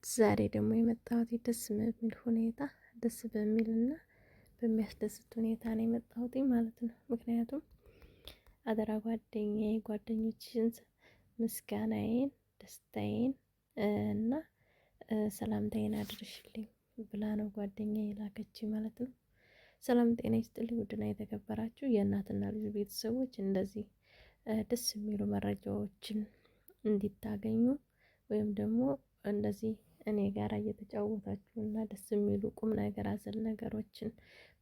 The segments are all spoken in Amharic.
ዛሬ ደግሞ የመጣሁት ደስ በሚል ሁኔታ ደስ በሚልና በሚያስደስት ሁኔታ ነው የመጣሁት ማለት ነው። ምክንያቱም አደራ ጓደኞችሽን ምስጋናዬን፣ ደስታዬን እና ሰላምታዬን አድርሽልኝ ብላ ነው ጓደኛዬ የላከች ማለት ነው። ሰላም ጤና ይስጥልኝ ውድና የተከበራችሁ የእናትና ልጅ ቤተሰቦች እንደዚህ ደስ የሚሉ መረጃዎችን እንዲታገኙ ወይም ደግሞ እንደዚህ እኔ ጋር እየተጫወታችሁ እና ደስ የሚሉ ቁም ነገር አዘል ነገሮችን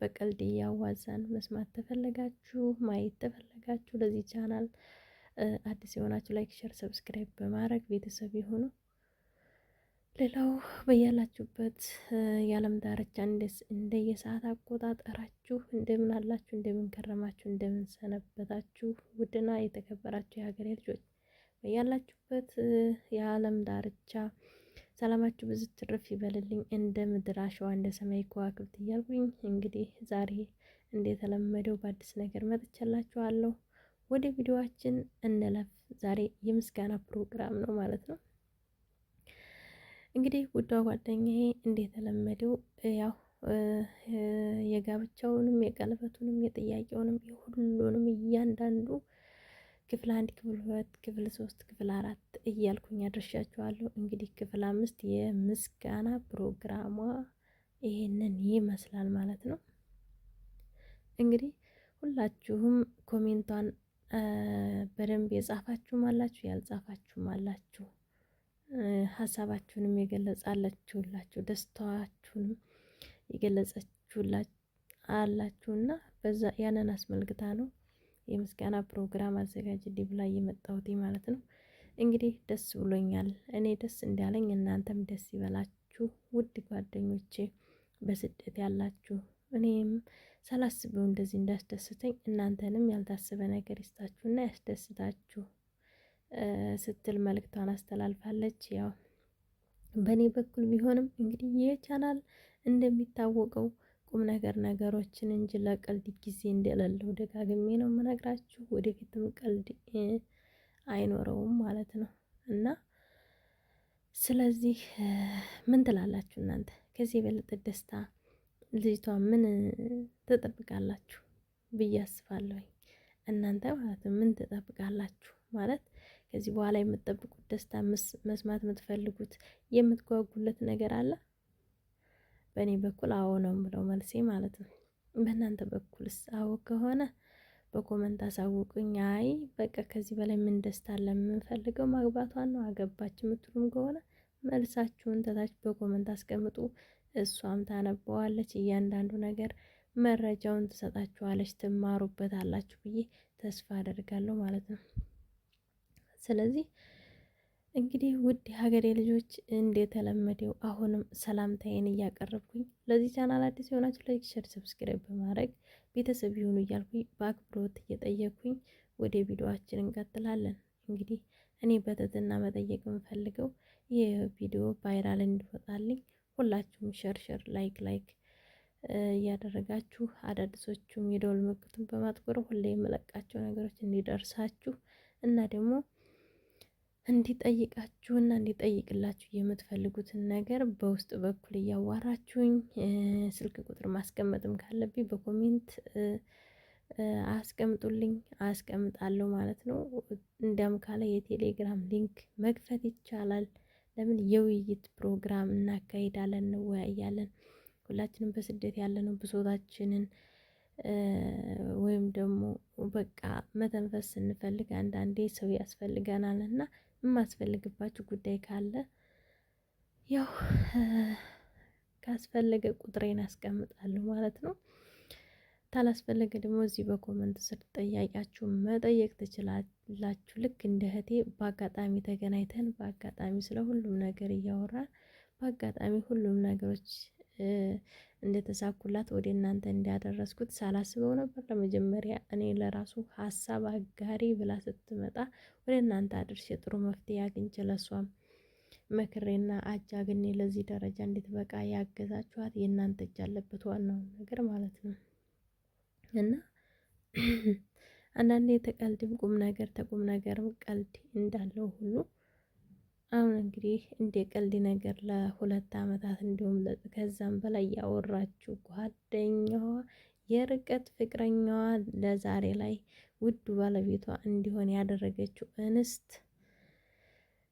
በቀልድ እያዋዛን መስማት ተፈለጋችሁ ማየት ተፈለጋችሁ ለዚህ ቻናል አዲስ የሆናችሁ ላይክ፣ ሸር፣ ሰብስክራይብ በማድረግ ቤተሰብ ይሁኑ። ሌላው በያላችሁበት የዓለም ዳርቻ እንደየሰዓት አቆጣጠራችሁ እንደምን አላችሁ፣ እንደምን ከረማችሁ፣ እንደምን ሰነበታችሁ ውድና የተከበራችሁ የሀገሬ ልጆች በያላችሁበት የዓለም ዳርቻ ሰላማችሁ ብዙ ትርፍ ይበልልኝ እንደ ምድር አሸዋ እንደ ሰማይ ከዋክብት እያልኩኝ እንግዲህ ዛሬ እንደተለመደው በአዲስ ነገር መጥቻላችኋለሁ። ወደ ቪዲዮአችን እንለፍ። ዛሬ የምስጋና ፕሮግራም ነው ማለት ነው። እንግዲህ ውዷ ጓደኛዬ እንደተለመደው ያው የጋብቻውንም የቀለበቱንም የጥያቄውንም የሁሉንም እያንዳንዱ ክፍል 1 ክፍል 2 ክፍል 3 ክፍል 4 እያልኩኝ አድርሻችኋለሁ። እንግዲህ ክፍል 5 የምስጋና ፕሮግራሟ ይሄንን ይመስላል ማለት ነው። እንግዲህ ሁላችሁም ኮሜንቷን በደንብ የጻፋችሁም አላችሁ ያልጻፋችሁም አላችሁ፣ ሀሳባችሁንም የገለጻላችሁላችሁ ደስታችሁንም የገለጸችሁላችሁ አላችሁና በዛ ያንን አስመልክታ ነው የምስጋና ፕሮግራም አዘጋጅልኝ ብላ እየመጣሁት ማለት ነው። እንግዲህ ደስ ብሎኛል። እኔ ደስ እንዳለኝ እናንተም ደስ ይበላችሁ ውድ ጓደኞቼ፣ በስደት ያላችሁ እኔም ሳላስበው እንደዚህ እንዳስደስተኝ እናንተንም ያልታሰበ ነገር ይስጣችሁና ያስደስታችሁ ስትል መልእክቷን አስተላልፋለች። ያው በእኔ በኩል ቢሆንም እንግዲህ ይህ ቻናል እንደሚታወቀው ቁም ነገሮችን እንጂ ለቀልድ ጊዜ እንደሌለው ደጋግሜ ነው የምነግራችሁ። ወደፊትም ቀልድ አይኖረውም ማለት ነው እና ስለዚህ ምን ትላላችሁ እናንተ? ከዚህ የበለጠ ደስታ ልጅቷ ምን ትጠብቃላችሁ ብዬ አስባለሁኝ። እናንተ ማለት ነው ምን ትጠብቃላችሁ? ማለት ከዚህ በኋላ የምትጠብቁት ደስታ መስማት የምትፈልጉት የምትጓጉለት ነገር አለ? በእኔ በኩል አዎ ነው የምለው መልሴ ማለት ነው። በእናንተ በኩልስ አዎ ከሆነ በኮመንት አሳውቁኝ። አይ በቃ ከዚህ በላይ ምን ደስታ አለ? የምንፈልገው ማግባቷን ነው አገባች የምትሉም ከሆነ መልሳችሁን ተታች በኮመንት አስቀምጡ። እሷም ታነበዋለች፣ እያንዳንዱ ነገር መረጃውን ትሰጣችኋለች፣ ትማሩበታላችሁ ብዬ ተስፋ አደርጋለሁ ማለት ነው። ስለዚህ እንግዲህ ውድ የሀገሬ ልጆች እንደተለመደው አሁንም ሰላምታዬን እያቀረብኩኝ ለዚህ ቻናል አዲስ የሆናችሁ ላይክ፣ ሸር፣ ሰብስክራይብ በማድረግ ቤተሰብ ይሁኑ እያልኩኝ በአክብሮት እየጠየኩኝ ወደ ቪዲዮአችን እንቀጥላለን። እንግዲህ እኔ በትህትና መጠየቅ የምፈልገው ይህ ቪዲዮ ቫይራል እንዲወጣልኝ ሁላችሁም ሸር ላይክ እያደረጋችሁ አዳዲሶቹም የደወል ምልክቱን በማጥቆር ሁሌ የምለቃቸው ነገሮች እንዲደርሳችሁ እና ደግሞ እንዲጠይቃችሁና እንዲጠይቅላችሁ የምትፈልጉትን ነገር በውስጥ በኩል እያዋራችሁኝ ስልክ ቁጥር ማስቀመጥም ካለብኝ በኮሜንት አስቀምጡልኝ፣ አስቀምጣለሁ ማለት ነው። እንዲያም ካለ የቴሌግራም ሊንክ መክፈት ይቻላል። ለምን የውይይት ፕሮግራም እናካሂዳለን፣ እንወያያለን። ሁላችንም በስደት ያለነው ብሶታችንን ወይም ደግሞ በቃ መተንፈስ ስንፈልግ አንዳንዴ ሰው ያስፈልገናል እና የማስፈልግባችሁ ጉዳይ ካለ ያው ካስፈለገ ቁጥሬን አስቀምጣለሁ ማለት ነው። ታላስፈለገ ደግሞ እዚህ በኮመንት ስር ጠያቂያችሁ መጠየቅ ትችላላችሁ። ልክ እንደ እህቴ በአጋጣሚ ተገናኝተን በአጋጣሚ ስለ ሁሉም ነገር እያወራን በአጋጣሚ ሁሉም ነገሮች እንደተሳኩላት ወደ እናንተ እንዲያደረስኩት ሳላስበው ነበር። ለመጀመሪያ እኔ ለራሱ ሀሳብ አጋሪ ብላ ስትመጣ ወደ እናንተ አድርሼ ጥሩ መፍትሄ አግኝቼ ለሷም መክሬና አጃግኔ ለዚህ ደረጃ እንድትበቃ ያገዛችኋት የእናንተ እጅ አለበት፣ ዋናው ነገር ማለት ነው። እና አንዳንዴ ተቀልድም ቁም ነገር ተቁም ነገርም ቀልድ እንዳለው ሁሉ አሁን እንግዲህ እንደ ቀልድ ነገር ለ2 አመታት እንዲሁም ከዛም በላይ ያወራችው ጓደኛዋ የርቀት ፍቅረኛዋ ለዛሬ ላይ ውዱ ባለቤቷ እንዲሆን ያደረገችው እንስት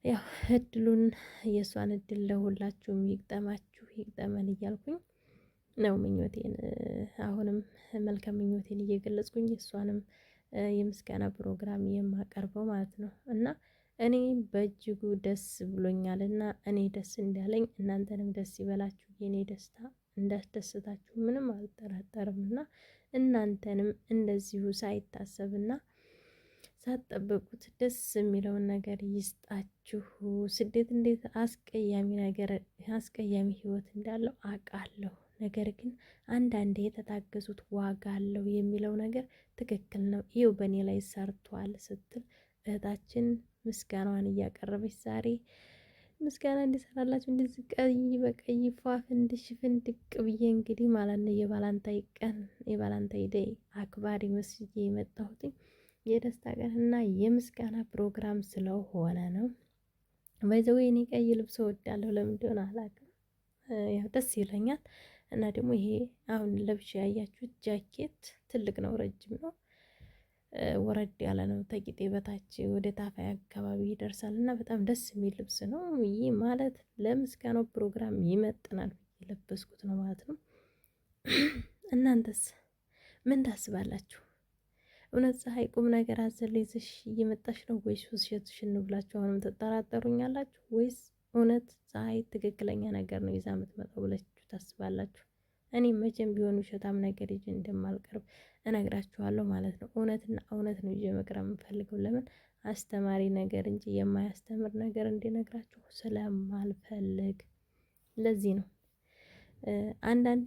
ያው እድሉን የእሷን እድል ለሁላችሁም ይግጠማችሁ ይግጠመን እያልኩኝ ነው ምኞቴን አሁንም መልካም ምኞቴን እየገለጽኩኝ እሷንም የምስጋና ፕሮግራም የማቀርበው ማለት ነው። እና እኔ በእጅጉ ደስ ብሎኛል እና እኔ ደስ እንዳለኝ እናንተንም ደስ ይበላችሁ። የኔ ደስታ እንዳስደስታችሁ ምንም አልጠራጠርም እና እናንተንም እንደዚሁ ሳይታሰብና ሳትጠብቁት ደስ የሚለውን ነገር ይስጣችሁ። ስደት እንዴት አስቀያሚ ነገር አስቀያሚ ህይወት እንዳለው አውቃለሁ። ነገር ግን አንዳንዴ የተታገሱት ዋጋ አለው የሚለው ነገር ትክክል ነው። ይኸው በእኔ ላይ ሰርቷል ስትል እህታችን ምስጋናዋን እያቀረበች ዛሬ ምስጋና እንዲሰራላችሁ እንደዚህ ቀይ በቀይ ፏ ፍንድሽ ፍንድቅ ብዬ እንግዲህ ማለት ነው የባላንታይ ቀን የባላንታይ ደይ አክባሪ መስዬ የመጣሁት የደስታ ቀን እና የምስጋና ፕሮግራም ስለሆነ ነው። በዚህ እኔ ቀይ ልብስ እወዳለሁ። ለምን እንደሆነ አላውቅም። ያው ደስ ይለኛል። እና ደግሞ ይሄ አሁን ለብሼ ያያችሁት ጃኬት ትልቅ ነው፣ ረጅም ነው፣ ወረድ ያለ ነው። ተቂጤ በታች ወደ ታፋይ አካባቢ ይደርሳል እና በጣም ደስ የሚል ልብስ ነው። ይህ ማለት ለምስጋናው ፕሮግራም ይመጥናል የለበስኩት ነው ማለት ነው። እናንተስ ምን ታስባላችሁ? እውነት ፀሐይ ቁም ነገር አዘል ይዘሽ እየመጣሽ ነው ወይስ ውሸትሽን ነው ብላችሁ አሁንም ትጠራጠሩኛላችሁ? ወይስ እውነት ፀሐይ ትክክለኛ ነገር ነው ይዛ የምትመጣው ብላችሁ ታስባላችሁ? እኔ መቼም ቢሆን ውሸታም ነገር ይዤ እንደማልቀርብ እነግራችኋለሁ ማለት ነው። እውነትና እውነት ነው ይዤ መቅረብ የምፈልገው። ለምን አስተማሪ ነገር እንጂ የማያስተምር ነገር እንዲነግራችሁ ስለማልፈልግ፣ ለዚህ ነው አንዳንዴ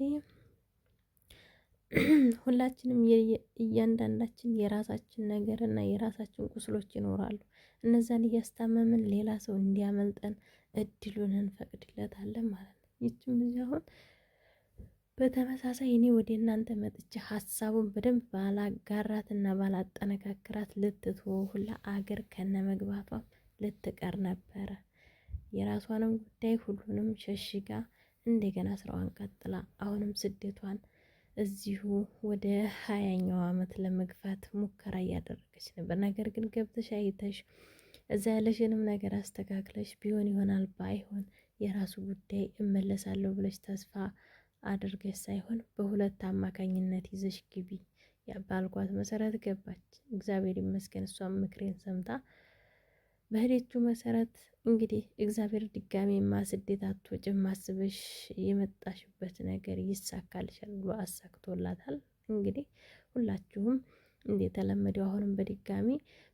ሁላችንም እያንዳንዳችን የራሳችን ነገር እና የራሳችን ቁስሎች ይኖራሉ። እነዛን እያስታመምን ሌላ ሰው እንዲያመልጠን እድሉን እንፈቅድለታለን ማለት ነው። ይችም ልጅ አሁን በተመሳሳይ እኔ ወደ እናንተ መጥቼ ሀሳቡን በደንብ ባላጋራት እና ባላጠነካክራት ልትተወው ሁላ አገር ከነ መግባቷ ልትቀር ነበረ። የራሷንም ጉዳይ ሁሉንም ሸሽጋ እንደገና ስራዋን ቀጥላ አሁንም ስደቷን እዚሁ ወደ 20ኛው አመት ለመግፋት ሙከራ እያደረገች ነበር። ነገር ግን ገብተሽ አይተሽ እዛ ያለሽንም ነገር አስተካክለሽ ቢሆን ይሆናል፣ ባይሆን የራሱ ጉዳይ እመለሳለሁ ብለሽ ተስፋ አድርገሽ ሳይሆን በሁለት አማካኝነት ይዘሽ ግቢ ባልኳት መሰረት ገባች። እግዚአብሔር ይመስገን እሷም ምክሬን ሰምታ በሄደችው መሰረት እንግዲህ እግዚአብሔር ድጋሜ ስደት አትወጭም ማስበሽ የመጣሽበት ነገር ይሳካልሻል ብሎ አሳክቶላታል። እንግዲህ ሁላችሁም እንደተለመደው አሁንም በድጋሚ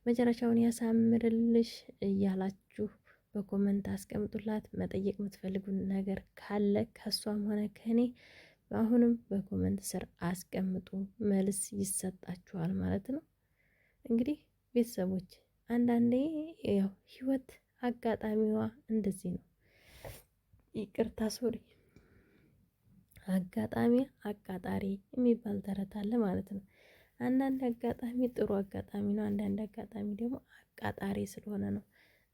መጨረሻውን ያሳምርልሽ እያላችሁ በኮመንት አስቀምጡላት። መጠየቅ የምትፈልጉን ነገር ካለ ከሷም ሆነ ከኔ አሁንም በኮመንት ስር አስቀምጡ፣ መልስ ይሰጣችኋል ማለት ነው። እንግዲህ ቤተሰቦች አንዳንዴ ያው ህይወት አጋጣሚዋ እንደዚህ ነው። ይቅርታ ሶሪ፣ አጋጣሚ አቃጣሪ የሚባል ተረት አለ ማለት ነው። አንዳንድ አጋጣሚ ጥሩ አጋጣሚ ነው፣ አንዳንድ አጋጣሚ ደግሞ አቃጣሪ ስለሆነ ነው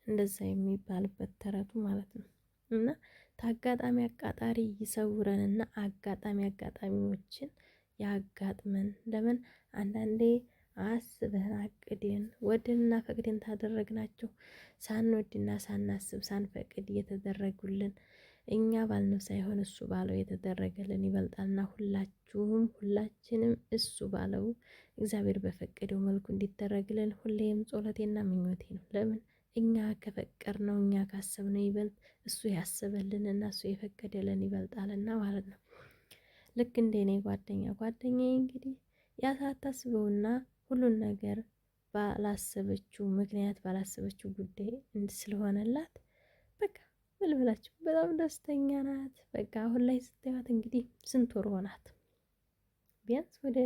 እንደዛ የሚባልበት ተረቱ ማለት ነው። እና ታጋጣሚ አቃጣሪ ይሰውረንና አጋጣሚ አጋጣሚዎችን ያጋጥመን። ለምን አንዳንዴ አስበን አቅደን ወደንና ፈቅደን ታደረግናቸው ሳንወድና ሳናስብ ሳንፈቅድ እየተደረጉልን እኛ ባልነው ሳይሆን እሱ ባለው የተደረገልን ይበልጣልና ሁላችንም እሱ ባለው እግዚአብሔር በፈቀደው መልኩ እንዲደረግልን ሁሌም ጸሎቴና ምኞቴ ነው። ለምን እኛ ከፈቀርነው እኛ ካሰብነው ይበልጥ እሱ ያሰበልንና እሱ የፈቀደልን ይበልጣልና ማለት ነው። ልክ እንደ እኔ ጓደኛዬ እንግዲህ ያ ሳታስበውና ሁሉን ነገር ባላሰበችው ምክንያት ባላሰበችው ጉዳይ ስለሆነላት በቃ ምን ብላችሁ በጣም ደስተኛ ናት። በቃ አሁን ላይ ስታዩት እንግዲህ ስንት ወር ሆናት? ቢያንስ ወደ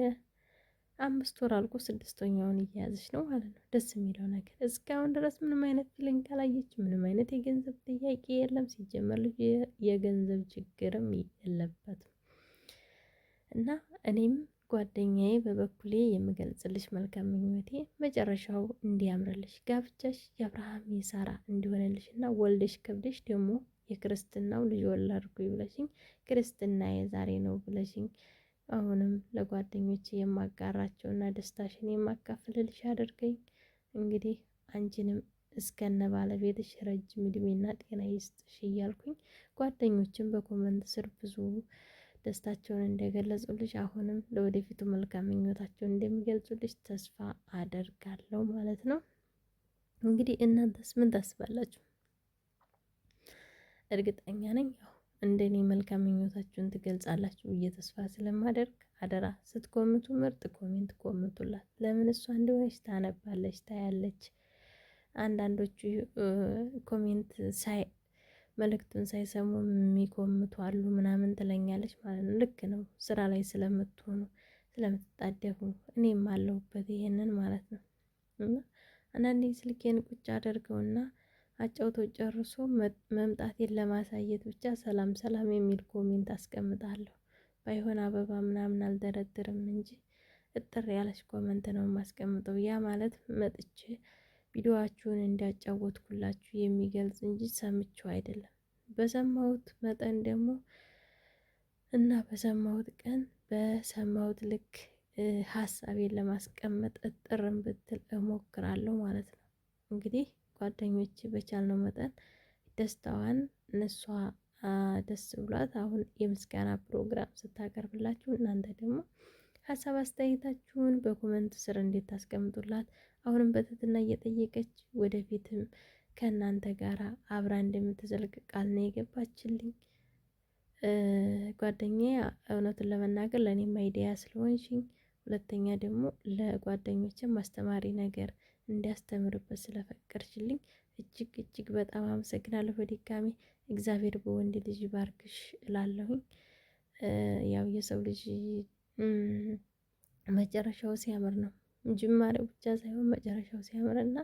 5 ወር አልቆ 6ኛውን እየያዘች ነው ማለት ነው። ደስ የሚለው ነገር እስካሁን ድረስ ምንም አይነት ፊሊንግ ካላየች ምንም አይነት የገንዘብ ጥያቄ የለም። ሲጀመር ልጅ የገንዘብ ችግርም የለበትም። እና እኔም ጓደኛዬ በበኩሌ የምገልጽልሽ መልካም ምኞቴ መጨረሻው እንዲያምርልሽ፣ ጋብቻሽ የአብርሃም የሳራ እንዲሆንልሽ እና ወልደሽ ከብደሽ ደግሞ የክርስትናው ልጅ ወለድኩኝ ብለሽኝ ክርስትና የዛሬ ነው ብለሽኝ አሁንም ለጓደኞቼ የማጋራቸውና ደስታሽን የማካፍልልሽ አድርገኝ። እንግዲህ አንቺንም እስከነ ባለቤትሽ ረጅም እድሜና ጤና ይስጥሽ እያልኩኝ ጓደኞችን በኮመንት ስር ብዙ ደስታቸውን እንደገለጹልሽ አሁንም ለወደፊቱ መልካም ምኞታቸውን እንደሚገልጹልሽ ተስፋ አደርጋለሁ ማለት ነው። እንግዲህ እናንተስ ምን ታስባላችሁ? እርግጠኛ ነኝ ያው እንደኔ መልካም ምኞታችሁን ትገልጻላችሁ ብዬ ተስፋ ስለማደርግ አደራ ስትኮምቱ ምርጥ ኮሜንት ኮምቱላት። ለምን እሷ እንደሆነች ታነባለች፣ ታያለች። አንዳንዶቹ ኮሜንት መልእክቱን ሳይሰሙ የሚኮምቱ አሉ ምናምን ትለኛለች ማለት ነው። ልክ ነው፣ ስራ ላይ ስለምትሆኑ ስለምትጣደፉ እኔም አለሁበት ይሄንን ማለት ነው። እና አንዳንዴ ስልኬን ቁጭ አደርገውና አጫውቶ ጨርሶ መምጣቴን ለማሳየት ብቻ ሰላም ሰላም የሚል ኮሜንት አስቀምጣለሁ። ባይሆን አበባ ምናምን አልደረድርም እንጂ እጥር ያለች ኮመንት ነው የማስቀምጠው። ያ ማለት መጥቼ ቪዲዮዋችሁን እንዲያጫወትኩላችሁ የሚገልጽ እንጂ ሰምቼው አይደለም። በሰማሁት መጠን ደግሞ እና በሰማሁት ቀን በሰማሁት ልክ ሀሳቤን ለማስቀመጥ እጥርም ብትል እሞክራለሁ ማለት ነው። እንግዲህ ጓደኞቼ በቻልነው መጠን ደስታዋን እነሷ ደስ ብሏት አሁን የምስጋና ፕሮግራም ስታቀርብላችሁ እናንተ ደግሞ ሀሳብ አስተያየታችሁን በኮመንት ስር እንዴት ታስቀምጡላት አሁንም በትህትና እየጠየቀች ወደፊትም ከእናንተ ጋር አብራ እንደምትዘልቅ ቃል ነው የገባችልኝ። ጓደኛዬ እውነቱን ለመናገር ለእኔም አይዲያ ስለሆንሽኝ፣ ሁለተኛ ደግሞ ለጓደኞችም አስተማሪ ነገር እንዲያስተምርበት ስለፈቀድሽልኝ እጅግ እጅግ በጣም አመሰግናለሁ። በድጋሚ እግዚአብሔር በወንድ ልጅ ባርክሽ እላለሁኝ። ያው የሰው ልጅ መጨረሻው ሲያምር ነው ጅማሬው ብቻ ሳይሆን መጨረሻው ሲያምርና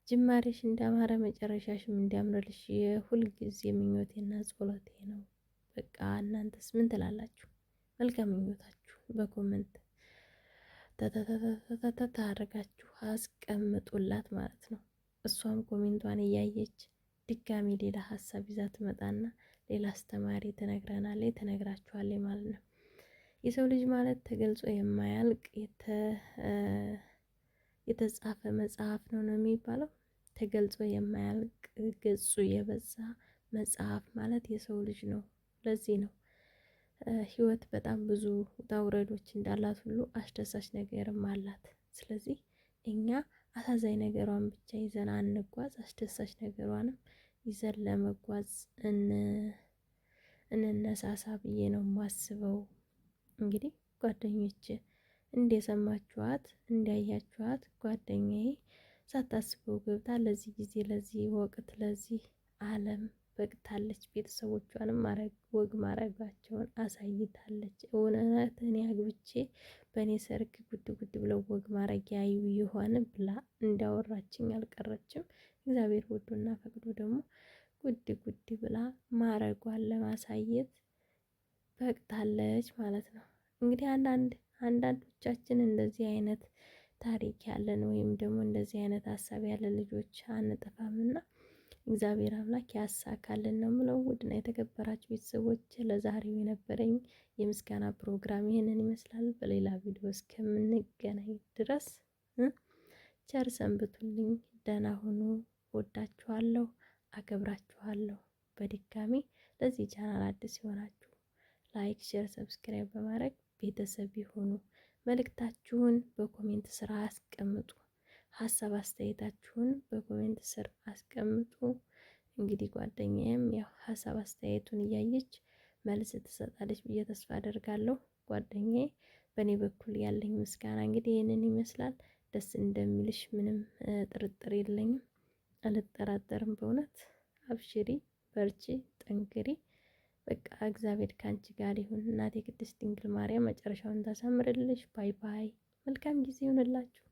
ጅማሬሽ እንዳማረ መጨረሻሽም እንዲያምርልሽ የሁል ጊዜ ምኞቴና ጸሎቴ ነው። በቃ እናንተስ ምን ትላላችሁ? መልካም ምኞታችሁ በኮመንት ታደርጋችሁ አስቀምጡላት ማለት ነው። እሷም ኮሜንቷን እያየች ድጋሚ ሌላ ሀሳብ ይዛ ትመጣና ሌላ አስተማሪ ትነግራችኋለች ማለት ነው። የሰው ልጅ ማለት ተገልጾ የማያልቅ የተጻፈ መጽሐፍ ነው የሚባለው። ተገልጾ የማያልቅ ገጹ የበዛ መጽሐፍ ማለት የሰው ልጅ ነው። ለዚህ ነው ህይወት በጣም ብዙ ውጣ ውረዶች እንዳላት ሁሉ አስደሳች ነገርም አላት። ስለዚህ እኛ አሳዛኝ ነገሯን ብቻ ይዘን አንጓዝ፣ አስደሳች ነገሯንም ይዘን ለመጓዝ እንነሳሳ ብዬ ነው የማስበው። እንግዲህ ጓደኞቼ እንደሰማችኋት እንዳያችኋት ጓደኛዬ ሳታስበው ገብታ ለዚህ ጊዜ ለዚህ ወቅት ለዚህ ዓለም በቅታለች። ቤተሰቦቿንም ወግ ማድረጋቸውን አሳይታለች። እውነት እኔ አግብቼ በእኔ ሰርግ ጉድ ጉድ ብለው ወግ ማድረግ ያዩ ይሆን ብላ እንዳወራችኝ አልቀረችም። እግዚአብሔር ወዶና ፈቅዶ ደግሞ ጉድ ጉድ ብላ ማረጓን ለማሳየት በቅታለች ማለት ነው። እንግዲህ አንዳንዶቻችን እንደዚህ አይነት ታሪክ ያለን ወይም ደግሞ እንደዚህ አይነት ሀሳብ ያለን ልጆች አንጠፋምና እግዚአብሔር አምላክ ያሳካልን ነው የምለው። ውድና የተከበራችሁ ቤተሰቦች ለዛሬው የነበረኝ የምስጋና ፕሮግራም ይህንን ይመስላል። በሌላ ቪዲዮ እስከምንገናኝ ድረስ ቸር ሰንብቱልኝ። ደህና ሁኑ። ወዳችኋለሁ፣ አከብራችኋለሁ። በድጋሚ ለዚህ ቻናል አዲስ የሆናችሁ ላይክ፣ ሼር፣ ሰብስክራይብ በማድረግ ቤተሰብ ይሁኑ። መልእክታችሁን በኮሜንት ስር አስቀምጡ። ሀሳብ አስተያየታችሁን በኮሜንት ስር አስቀምጡ። እንግዲህ ጓደኛዬም ያው ሀሳብ አስተያየቱን እያየች መልስ ትሰጣለች ብዬ ተስፋ አደርጋለሁ። ጓደኛዬ በእኔ በኩል ያለኝ ምስጋና እንግዲህ ይህንን ይመስላል። ደስ እንደሚልሽ ምንም ጥርጥር የለኝም፣ አልጠራጠርም። በእውነት አብሽሪ፣ በርቺ፣ ጠንክሪ። በቃ እግዚአብሔር ካንቺ ጋር ይሁን። እናቴ ቅድስት ድንግል ማርያም መጨረሻውን ታሳምርልሽ። ባይ ባይ። መልካም ጊዜ ይሁንላችሁ።